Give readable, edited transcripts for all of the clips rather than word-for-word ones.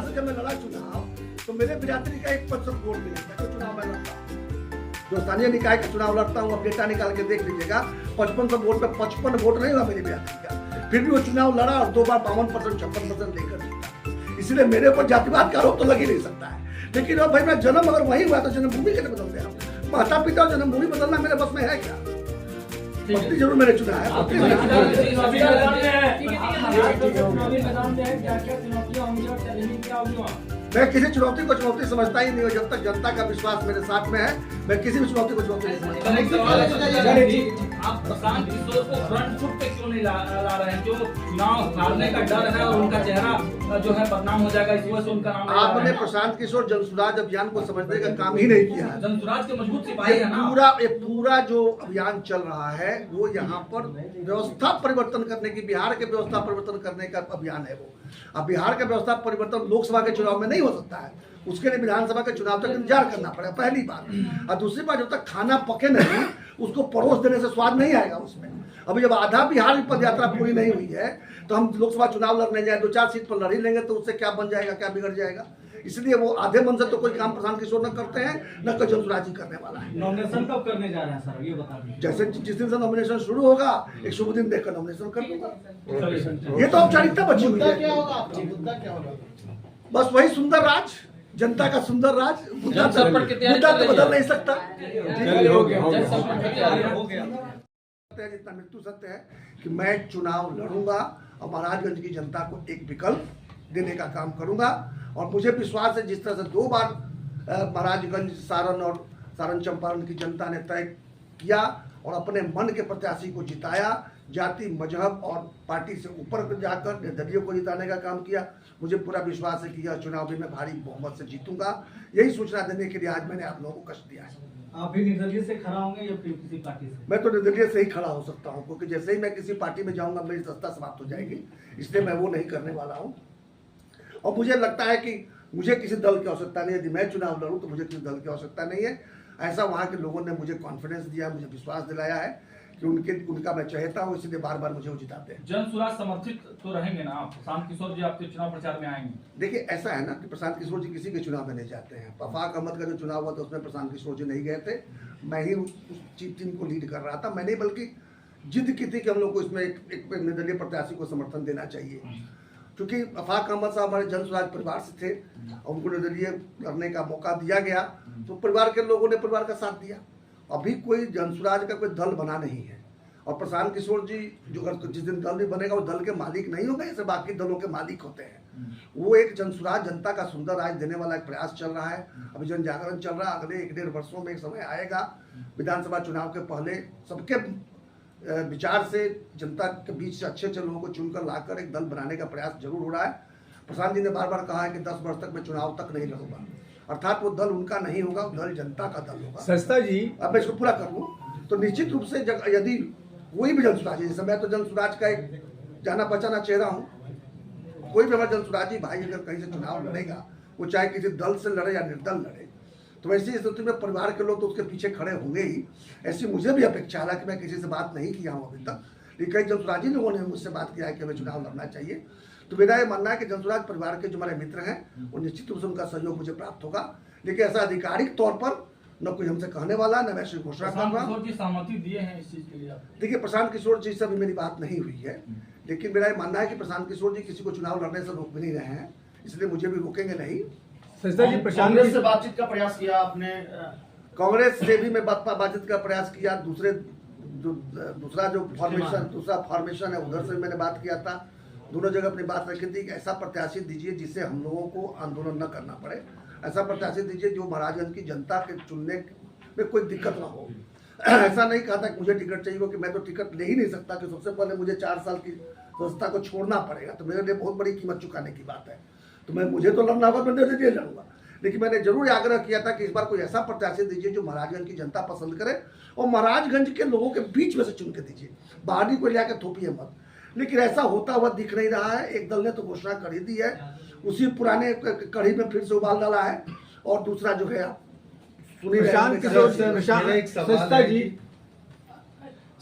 से जब मैं लड़ा चुनाव तो मेरे बिरादरी का 1% वोट मिला था, तो चुनाव में लड़ता जो स्थानीय निकाय का चुनाव लड़ता हूँ, अब डेटा निकाल के देख लीजिएगा, 55 वोट पे 55 वोट नहीं हुआ मेरी बिरादरी का, फिर भी वो चुनाव लड़ा और 2 बार 52% 56% लेकर जीता। इसलिए मेरे ऊपर जातिवाद का आरोप तो लग ही नहीं सकता है। लेकिन अब भाई मैं जन्म अगर वही हुआ तो जन्मभूमि कैसे बदल गया? माता पिता और जन्मभूमि बदलना मेरे बस में है क्या? पत्नी जरूर मैंने चुना है। मैं किसी चुनौती को चुनौती समझता ही नहीं हूँ, जब तक जनता का विश्वास मेरे साथ में है मैं किसी भी चुनौती को चुनौती नहीं समझता। आप प्रशांत किशोर को फ्रंट फुट पे क्यों नहीं ला रहे हैं? जो चुनाव हारने का डर है और उनका चेहरा जो है बदनाम हो जाएगा, इस वजह से उनका नाम आपने प्रशांत किशोर जनसुराज अभियान को समझने का काम ही नहीं किया है। जनसुराज के मजबूत सिपाही है ना। पूरा जो अभियान चल रहा है वो यहाँ पर व्यवस्था परिवर्तन करने की, बिहार के व्यवस्था परिवर्तन करने का अभियान है वो। अब बिहार का व्यवस्था परिवर्तन लोकसभा के चुनाव में नहीं हो सकता है, उसके लिए विधानसभा के चुनाव तक इंतजार करना पड़ेगा, पहली बात। और दूसरी बात, जब तक खाना पके नहीं उसको परोस देने से स्वाद नहीं आएगा उसमें। अभी जब आधा बिहार की पद यात्रा पूरी नहीं हुई है तो हम लोकसभा चुनाव लड़ने जाए 2-4 सीट पर लड़ ही लेंगे तो उससे क्या बन जाएगा, क्या बिगड़ जाएगा? इसलिए वो आधे मन से तो कोई काम प्रशांत किशोर न करते हैं, न कोई जनसुराज जी करने वाला है। नॉमिनेशन कब करने जा रहे हैं सर, ये बता दीजिए। जैसे जिस दिन से नॉमिनेशन शुरू होगा एक शुभ दिन देखकर नॉमिनेशन कर दूंगा। ये तो औपचारिकता बची हुई है। क्या होगा आपका मुद्दा, क्या होगा? बस वही सुंदर राज, जनता का सुंदर राज। मुद्दा तो बदल नहीं सकता। जितना मृत्यु सत्य है कि मैं चुनाव लड़ूंगा और महाराजगंज की जनता को एक विकल्प देने का काम करूंगा। और मुझे विश्वास है जिस तरह से 2 बार महाराजगंज, सारण और सारण चंपारण की जनता ने तय किया और अपने मन के प्रत्याशी को जिताया, जाति मजहब और पार्टी से ऊपर जाकर निर्दलीय को जिताने का काम किया, मुझे पूरा विश्वास है कि यह चुनाव भी मैं भारी बहुमत से जीतूंगा। यही सूचना देने के लिए आज मैंने आप लोगों को कष्ट दिया है। आप भी निर्दलीय से खड़ा होंगे या फिर किसी पार्टी से? मैं तो निर्दलीय से ही खड़ा हो सकता हूं, क्योंकि जैसे ही मैं किसी पार्टी में जाऊंगा मेरी सत्ता समाप्त हो जाएगी, इसलिए मैं वो नहीं करने वाला हूं। और मुझे लगता है कि मुझे किसी दल की आवश्यकता नहीं है। यदि मैं चुनाव लड़ूं तो मुझे किसी दल की आवश्यकता नहीं है। ऐसा वहां के लोगों ने मुझे कॉन्फिडेंस दिया, मुझे विश्वास दिलाया है कि उनका मैं चाहता हूं, इसलिए बार बार मुझे वो जिताते हैं। जनसुराज समर्थित तो रहेंगे ना आप? प्रशांत किशोर जी आपके चुनाव प्रचार में आएंगे? देखिए ऐसा है ना कि प्रशांत किशोर जी किसी के चुनाव में नहीं जाते हैं। आफाक अहमद का जो चुनाव हुआ था उसमें प्रशांत किशोर जी नहीं गए थे, मैं ही उस टीम को लीड कर रहा था। मैंने बल्कि जिद की थी कि हम लोग को इसमें एक निर्दलीय प्रत्याशी को समर्थन देना चाहिए, क्योंकि आफाक अहमद साहब हमारे जनसुराज परिवार से थे और उनको निर्दलीय करने का मौका दिया गया तो परिवार के लोगों ने परिवार का साथ दिया। अभी कोई जनसुराज का कोई दल बना नहीं है और प्रशांत किशोर जी जो जिस दिन दल भी बनेगा वो दल के मालिक नहीं होंगे, जैसे बाकी दलों के मालिक होते हैं। वो एक जनसुराज, जनता का सुंदर राज देने वाला एक प्रयास चल रहा है। अभी जन जागरण चल रहा है, अगले 1-1.5 वर्षों में एक समय आएगा विधानसभा चुनाव के पहले सबके विचार से जनता के बीच से अच्छे लोगों को चुनकर लाकर एक दल बनाने का प्रयास जरूर हो रहा है। प्रशांत जी ने बार बार कहा है कि 10 वर्ष तक मैं चुनाव तक नहीं लड़ूंगा, अर्थात वो दल उनका नहीं होगा, वो दल जनता का दल होगा। सस्ता जी, अब मैं इसको पूरा कर लूँ तो निश्चित रूप से यदि कोई भी जनसुराज है, जैसे मैं तो जनसुराज का एक जाना पहचाना चेहरा हूँ, कोई भी हमारा जनसुराजी भाई अगर कहीं से चुनाव लड़ेगा, वो चाहे किसी दल से लड़े या निर्दल लड़े, तो ऐसी स्थिति में परिवार के लोग तो उसके पीछे खड़े होंगे ही। ऐसी मुझे भी अपेक्षा है कि मैं किसी से बात नहीं किया हूँ अभी तक, लेकिन कई जनसुराजी लोगों ने मुझसे बात किया है कि हमें चुनाव लड़ना चाहिए। तो मेरा ये मानना है कि जनसुराज परिवार के जो हमारे मित्र हैं वो निश्चित रूप से उनका सहयोग मुझे प्राप्त होगा, लेकिन ऐसा आधिकारिक तौर पर न कोई हमसे कहने वाला, न वैसे घोषणा कर रहा। सहमति दिए हैं इस चीज के लिए? देखिए प्रशांत किशोर जी से अभी मेरी बात नहीं हुई है, लेकिन मेरा ये मानना है कि प्रशांत किशोर जी किसी को चुनाव लड़ने से रोक भी नहीं रहे हैं, इसलिए मुझे भी रोकेंगे नहीं। सस्ता जी, प्रशांत कांग्रेस से बातचीत का प्रयास किया आपने? कांग्रेस से भी मैं बातचीत का प्रयास किया। दूसरा फॉर्मेशन है उधर से मैंने बात किया था। दोनों जगह अपनी बात रखी थी कि ऐसा प्रत्याशी दीजिए जिससे हम लोगों को आंदोलन न करना पड़े, ऐसा प्रत्याशी दीजिए जो महाराजगंज की जनता के चुनने में कोई दिक्कत ना हो। ऐसा नहीं कहा था कि मुझे टिकट चाहिए, क्योंकि मैं तो टिकट ले ही नहीं सकता कि सबसे पहले मुझे 4 साल की व्यवस्था को छोड़ना पड़ेगा, तो मेरे लिए बहुत बड़ी कीमत चुकाने की बात है। तो मुझे तो लड़ना होगा, मैं निर्दलीय लड़ूंगा, लेकिन मैंने जरूर आग्रह किया था कि इस बार कोई ऐसा प्रत्याशी दीजिए जो महाराजगंज की जनता पसंद करे और महाराजगंज के लोगों के बीच में से चुन के दीजिए, बाहरी को लेकर थोपिए मत। लेकिन ऐसा होता हुआ दिख नहीं रहा है। एक दल ने तो घोषणा कर ही दी है, उसी पुराने कढ़ी में फिर से उबाल डाला है, और दूसरा जो है प्रशांत किशोर, सस्ता जी,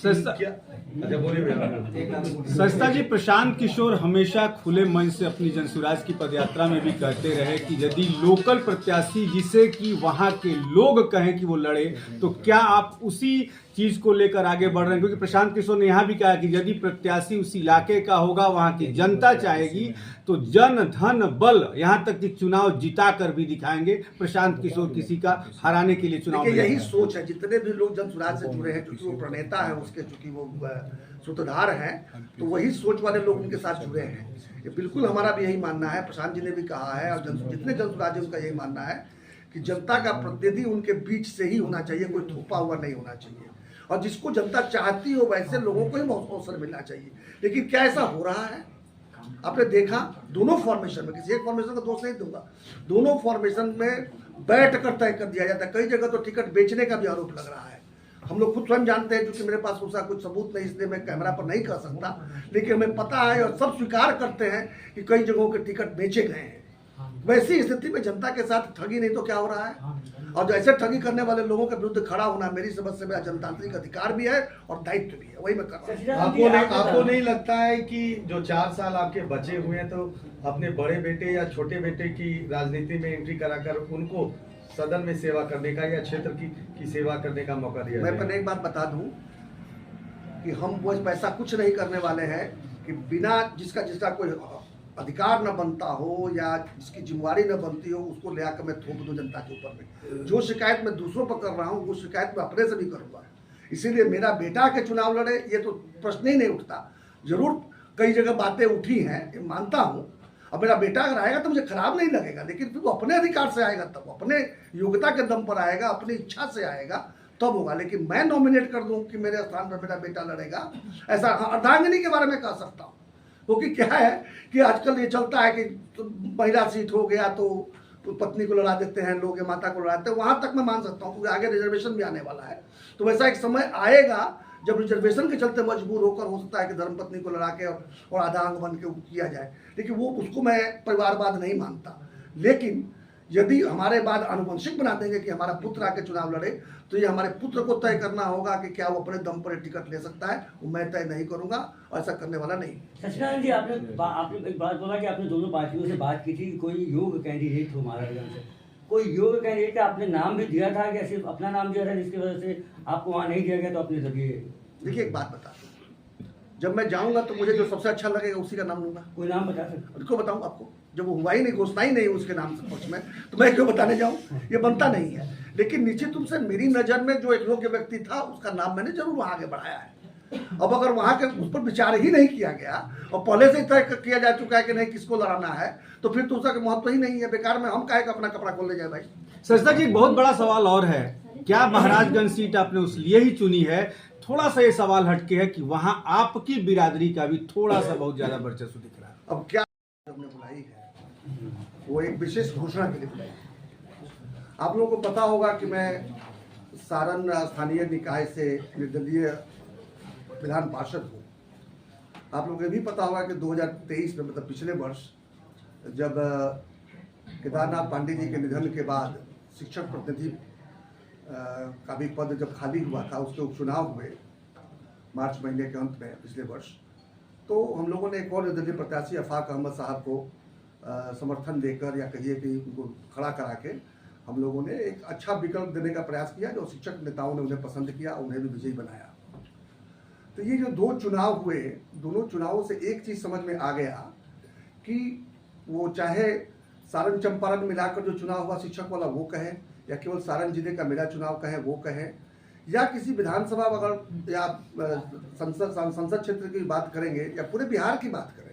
सस्ता क्या अच्छा बोलिए भैया। सस्ता जी, प्रशांत किशोर हमेशा खुले मन से अपनी जनसुराज की पदयात्रा में भी कहते रहे कि यदि लोकल प्रत्याशी जिसे कि वहां के लोग कहें कि वो लड़े, तो क्या आप उसी चीज को लेकर आगे बढ़ रहे हैं? क्योंकि प्रशांत किशोर ने यहाँ भी कहा कि यदि प्रत्याशी उस इलाके का होगा, वहां की जनता चाहेगी, तो जन धन बल यहाँ तक कि चुनाव जिता कर भी दिखाएंगे। प्रशांत किशोर किसी का हराने के लिए चुनाव देखिए, यही लड़ेंगे। सोच है। जितने भी लोग जनसुराज से जुड़े हैं, क्योंकि वो प्रणेता है उसके, चूंकि वो सूत्रधार हैं, तो वही सोच वाले लोग उनके साथ जुड़े हैं। ये बिल्कुल हमारा भी यही मानना है, प्रशांत जी ने भी कहा है, और जितने जनसुराज है उनका यही मानना है कि जनता का प्रतिनिधि उनके बीच से ही होना चाहिए, कोई थोपा हुआ नहीं होना चाहिए, और जिसको जनता चाहती हो वैसे लोगों को ही अवसर मिलना चाहिए। लेकिन क्या ऐसा हो रहा है? आपने देखा दोनों फॉर्मेशन में, किसी एक फॉर्मेशन का दोष नहीं दूंगा, दोनों फॉर्मेशन में बैठ कर तय कर दिया जाता है। कई जगह तो टिकट बेचने का भी आरोप लग रहा है। हम लोग खुद स्वयं जानते हैं, क्योंकि मेरे पास उसका कुछ सबूत नहीं, इसलिए मैं कैमरा पर नहीं कह सकता, लेकिन हमें पता है और सब स्वीकार करते हैं कि कई जगहों के टिकट बेचे गए हैं। वैसी स्थिति में जनता के साथ ठगी नहीं तो क्या हो रहा है? और जो ऐसे ठगी करने वाले लोगों के विरुद्ध खड़ा होना मेरी समझ से मेरा जनतांत्रिक अधिकार भी है और दायित्व भी है, वही मैं कर रहा हूँ। आपको नहीं लगता है कि जो 4 साल आपके बचे हुए हैं, तो अपने बड़े बेटे या छोटे बेटे की राजनीति में एंट्री कराकर उनको सदन में सेवा करने का या क्षेत्र की सेवा करने का मौका दिया? मैं पहले एक बात बता दूं कि हम वो पैसा कुछ नहीं करने वाले हैं कि बिना जिसका कोई अधिकार न बनता हो या जिसकी जिम्मेवारी न बनती हो, उसको ले आकर मैं थोप दूं जनता के ऊपर में। जो शिकायत मैं दूसरों पर कर रहा हूं, वो शिकायत मैं अपने से भी करूंगा। इसीलिए मेरा बेटा के चुनाव लड़े, ये तो प्रश्न ही नहीं उठता। जरूर कई जगह बातें उठी हैं, मानता हूं। अब मेरा बेटा अगर आएगा तो मुझे खराब नहीं लगेगा, लेकिन फिर वो अपने अधिकार से आएगा, तब अपने योग्यता के दम पर आएगा, अपनी इच्छा से आएगा, तब होगा। लेकिन मैं नॉमिनेट कर दूं कि मेरे स्थान पर मेरा बेटा लड़ेगा, ऐसा अर्धांगिनी के बारे में कह सकता हूं। क्योंकि क्या है कि आजकल ये चलता है कि तो महिला सीट हो गया तो पत्नी को लड़ा देते हैं लोग, या माता को लड़ाते हैं, वहां तक मैं मान सकता हूँ, क्योंकि आगे रिजर्वेशन भी आने वाला है। तो वैसा एक समय आएगा जब रिजर्वेशन के चलते मजबूर होकर हो सकता है कि धर्मपत्नी को लड़ा के और आधा अंग बन के किया जाए, लेकिन वो उसको मैं परिवारवाद नहीं मानता। लेकिन यदि हमारे बाद आनुवंशिक बना देंगे कि हमारा पुत्र आके चुनाव लड़े, तो ये हमारे पुत्र को तय करना होगा कि क्या वो अपने दम पर टिकट ले सकता है, वो मैं तय नहीं करूंगा, और ऐसा करने वाला नहीं। सचिदानंद जी, आपने एक बात बोला कि आपने दोनों पार्टियों से बात की थी कि कोई योग्य कैंडिडेट हो महाराजगंज से, कोई योग्य कैंडिडेट का आपने नाम भी दिया था कि सिर्फ अपना नाम दिया था, जिसकी वजह से आपको वहाँ नहीं दिया गया? तो अपने जरिए देखिए, एक बात बता दूं, जब मैं जाऊंगा तो मुझे जो सबसे अच्छा लगेगा उसी का नाम लूंगा। कोई नाम बता सकते? उनको बताऊं आपको, जब वो हुआ ही नहीं, घोषणा ही नहीं उसके नाम से पक्ष में, तो मैं क्यों बताने जाऊं? ये बनता नहीं है। लेकिन निश्चित रूप से मेरी नजर में जो एक योग्य व्यक्ति था, उसका नाम मैंने जरूर वहां आगे बढ़ाया है। अब अगर वहां के उस पर विचार ही नहीं किया गया और पहले से ही तय किया जा चुका है कि नहीं किसको लड़ाना है, तो फिर तो उसका महत्व ही नहीं है। बेकार में हम काहे का अपना कपड़ा खोल ले जाए भाई। सस्ता जी, एक बहुत बड़ा सवाल और है, क्या महाराजगंज सीट आपने उस लिए ही चुनी है? थोड़ा सा ये सवाल हटके है कि वहां आपकी बिरादरी का भी थोड़ा सा बहुत ज्यादा वर्चस्व दिख रहा है। अब क्या हमने बुलाई है, वो एक विशेष घोषणा के लिए बुलाई है। आप लोगों को पता होगा कि मैं सारण स्थानीय निकाय से निर्दलीय विधान पार्षद हूँ। आप लोगों को भी पता होगा कि 2023 में, मतलब पिछले वर्ष, जब केदारनाथ पांडे जी के निधन के बाद शिक्षक प्रतिनिधि का भी पद जब खाली हुआ था, उसके उपचुनाव हुए मार्च महीने के अंत में पिछले वर्ष, तो हम लोगों ने एक और निर्दलीय प्रत्याशी अफाक अहमद साहब को समर्थन देकर, या कहिए कि उनको खड़ा करा के, हम लोगों ने एक अच्छा विकल्प देने का प्रयास किया, जो शिक्षक नेताओं ने उन्हें पसंद किया, उन्हें भी विजयी बनाया। तो ये जो 2 चुनाव हुए, दोनों चुनावों से एक चीज़ समझ में आ गया कि वो चाहे सारण चंपारण मिलाकर जो चुनाव हुआ शिक्षक वाला वो कहे, या केवल सारण जिले का मेरा चुनाव कहे वो कहे, या किसी विधानसभा अगर या संसद क्षेत्र की बात करेंगे, या पूरे बिहार की बात करें,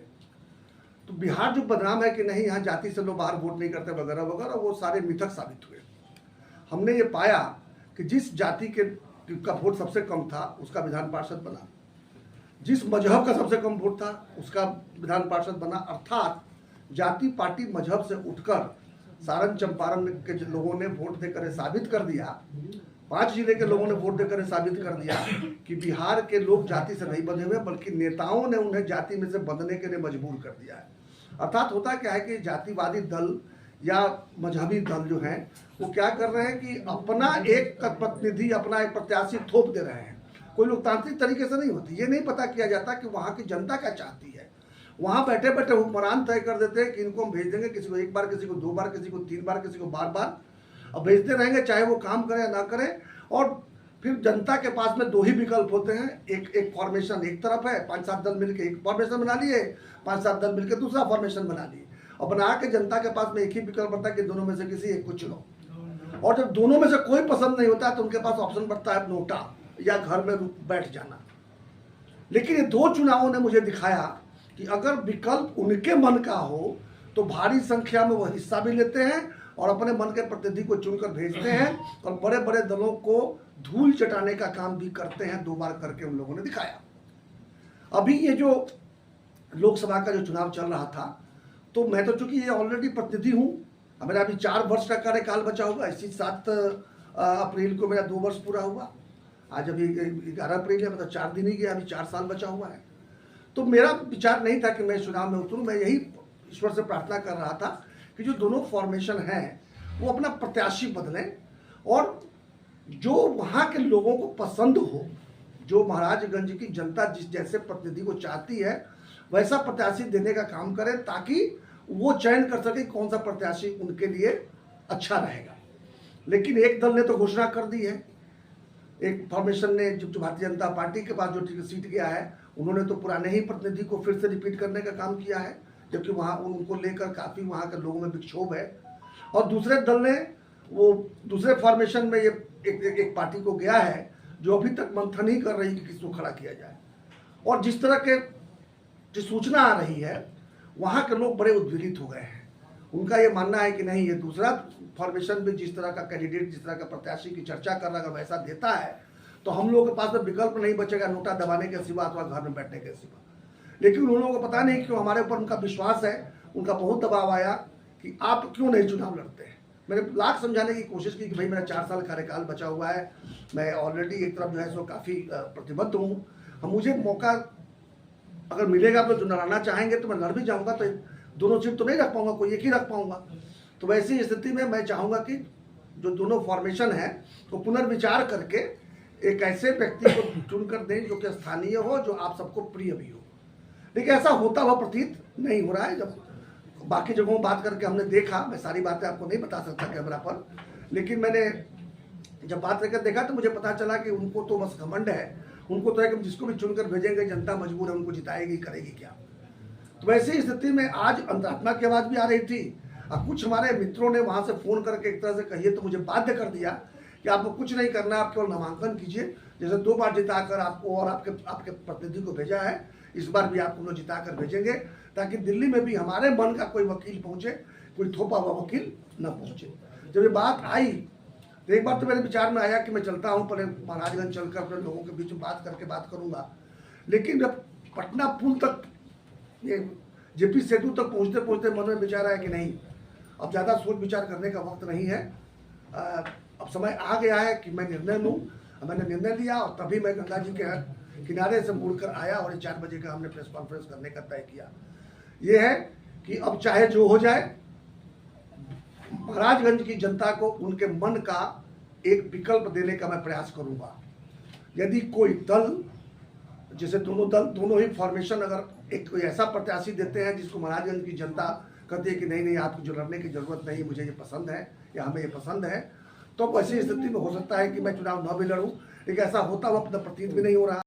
तो बिहार जो बदनाम है कि नहीं यहाँ जाति से लोग बाहर वोट नहीं करते वगैरह वगैरह, वो सारे मिथक साबित हुए। हमने ये पाया कि जिस जाति का वोट सबसे कम था उसका विधान पार्षद बना, जिस मजहब का सबसे कम वोट था उसका विधान पार्षद बना। अर्थात जाति पार्टी मजहब से उठकर सारण चंपारण के लोगों ने वोट देकर साबित कर दिया, 5 जिले के लोगों ने वोट देकर साबित कर दिया कि बिहार के लोग जाति से नहीं बंधे हुए, बल्कि नेताओं ने उन्हें जाति में से बंधने के लिए मजबूर कर दिया है। अर्थात होता क्या है कि जातिवादी दल या मजहबी दल जो हैं वो क्या कर रहे हैं कि अपना एक प्रतिनिधि, अपना एक प्रत्याशी थोप दे रहे हैं। कोई लोकतांत्रिक तरीके से नहीं होती। ये नहीं पता किया जाता कि वहाँ की जनता क्या चाहती है। वहाँ बैठे बैठे हुक्मरान तय कर देते हैं कि इनको हम भेज देंगे, किसी को एक बार, किसी को 2 बार, किसी को 3 बार, किसी को बार बार, अब भेजते रहेंगे चाहे वो काम करे या ना करे। और फिर जनता के पास में 2 ही विकल्प होते हैं, एक फॉर्मेशन एक तरफ है, 5-7 दल मिलकर एक फॉर्मेशन बना लिए, 5-7 दल मिलकर दूसरा फॉर्मेशन बना लिए, और बना के जनता के पास में एक ही विकल्प होता है कि दोनों में से किसी एक को चुनो। और जब दोनों में से कोई पसंद नहीं होता तो उनके पास ऑप्शन बढ़ता है नोटा या घर में बैठ जाना। लेकिन ये 2 चुनावों ने मुझे दिखाया कि अगर विकल्प उनके मन का हो तो भारी संख्या में वो हिस्सा भी लेते हैं और अपने मन के प्रतिनिधि को चुनकर भेजते हैं, और बड़े बड़े दलों को धूल चटाने का काम भी करते हैं। 2 बार करके उन लोगों ने दिखाया। अभी ये जो लोकसभा का जो चुनाव चल रहा था, तो मैं तो चूंकि ये ऑलरेडी प्रतिनिधि हूँ, मेरा अभी 4 वर्ष का कार्यकाल बचा हुआ। इसी 7 अप्रैल को मेरा 2 वर्ष पूरा हुआ। आज अभी 11 अप्रैल है, मतलब 4 दिन ही गया, अभी 4 साल बचा हुआ है। तो मेरा विचार नहीं था कि मैं चुनाव में उतरूँ। मैं यही ईश्वर से प्रार्थना कर रहा था कि जो दोनों फॉर्मेशन हैं वो अपना प्रत्याशी बदलें, और जो वहाँ के लोगों को पसंद हो, जो महाराजगंज की जनता जिस जैसे प्रतिनिधि को चाहती है वैसा प्रत्याशी देने का काम करें, ताकि वो चयन कर सके कौन सा प्रत्याशी उनके लिए अच्छा रहेगा। लेकिन एक दल ने तो घोषणा कर दी है, एक फॉर्मेशन ने, जो भारतीय जनता पार्टी के पास जो सीट गया है, उन्होंने तो पुराने ही प्रतिनिधि को फिर से रिपीट करने का काम किया है, जबकि वहाँ उनको लेकर काफ़ी वहाँ के लोगों में विक्षोभ है। और दूसरे दल ने वो दूसरे फॉर्मेशन में ये एक पार्टी को गया है जो अभी तक मंथन ही कर रही कि किसको खड़ा किया जाए। और जिस तरह के जो सूचना आ रही है, वहाँ के लोग बड़े उद्वेलित हो गए हैं। उनका ये मानना है कि नहीं, ये दूसरा फॉर्मेशन में जिस तरह का कैंडिडेट, जिस तरह का प्रत्याशी की चर्चा कर रहा है, वैसा देता है तो हम लोगों के पास में विकल्प नहीं बचेगा नोटा दबाने के सिवा अथवा घर में बैठने के सिवा। लेकिन उन लोगों को पता नहीं क्यों हमारे ऊपर उनका विश्वास है, उनका बहुत दबाव आया कि आप क्यों नहीं चुनाव लड़ते हैं। मैंने लाख समझाने की कोशिश की कि भाई मेरा 4 साल कार्यकाल बचा हुआ है, मैं ऑलरेडी एक तरफ जो है सो काफ़ी प्रतिबद्ध हूँ। हम मुझे मौका अगर मिलेगा तो जो लड़ना चाहेंगे तो मैं लड़ भी जाऊँगा, तो दोनों सीट तो नहीं रख पाऊँगा, कोई एक ही रख पाऊँगा। तो वैसी स्थिति में मैं चाहूँगा कि जो दोनों फॉर्मेशन है तो पुनर्विचार करके एक ऐसे व्यक्ति को चुनकर दें जो कि स्थानीय हो, जो आप सबको प्रिय भी हो। लेकिन ऐसा होता हुआ प्रतीत नहीं हो रहा है। जब बाकी जगहों बात करके हमने देखा, मैं सारी बातें आपको नहीं बता सकता कैमरा पर, लेकिन मैंने जब बात करके देखा तो मुझे पता चला कि उनको तो बस घमंड है, उनको तो है कि जिसको भी चुनकर भेजेंगे जनता मजबूर है, उनको जिताएगी, करेगी क्या। तो वैसी स्थिति में आज अंतरात्मा की आवाज़ भी आ रही थी, और कुछ हमारे मित्रों ने वहाँ से फ़ोन करके एक तरह से कहिए तो मुझे बाध्य कर दिया कि आपको कुछ नहीं करना, आप केवल नामांकन कीजिए। जैसे 2 बार जिताकर आपको और आपके प्रतिनिधि को भेजा है, इस बार भी आपको लोग जिताकर भेजेंगे, ताकि दिल्ली में भी हमारे मन का कोई वकील पहुंचे, कोई थोपा हुआ वकील न पहुंचे। जब ये बात आई तो एक बार तो मेरे विचार में आया कि मैं चलता हूं, पहले महाराजगंज चलकर अपने लोगों के बीच में बात करके बात करूंगा। लेकिन जब पटना पुल तक, ये जेपी सेतु तक पहुंचते पहुंचते मन में विचार आया कि नहीं, अब ज़्यादा सोच विचार करने का वक्त नहीं है, अब समय आ गया है कि मैं निर्णय लूँ। मैंने निर्णय लिया और तभी मैं गंगा जी के किनारे से मुड़कर आया और 4 बजे का हमने प्रेस कॉन्फ्रेंस करने का तय किया। ये है कि अब चाहे जो हो जाए, महाराजगंज की जनता को उनके मन का एक विकल्प देने का मैं प्रयास करूंगा। यदि कोई दल, जैसे दोनों ही फॉर्मेशन अगर एक कोई ऐसा प्रत्याशी देते हैं जिसको महाराजगंज की जनता कहती है कि नहीं आपको जो लड़ने की जरूरत नहीं, मुझे ये पसंद है या हमें ये पसंद है, तो ऐसी स्थिति में हो सकता है कि मैं चुनाव न भी लड़ूं। लेकिन ऐसा होता हुआ प्रतीत भी नहीं हो रहा।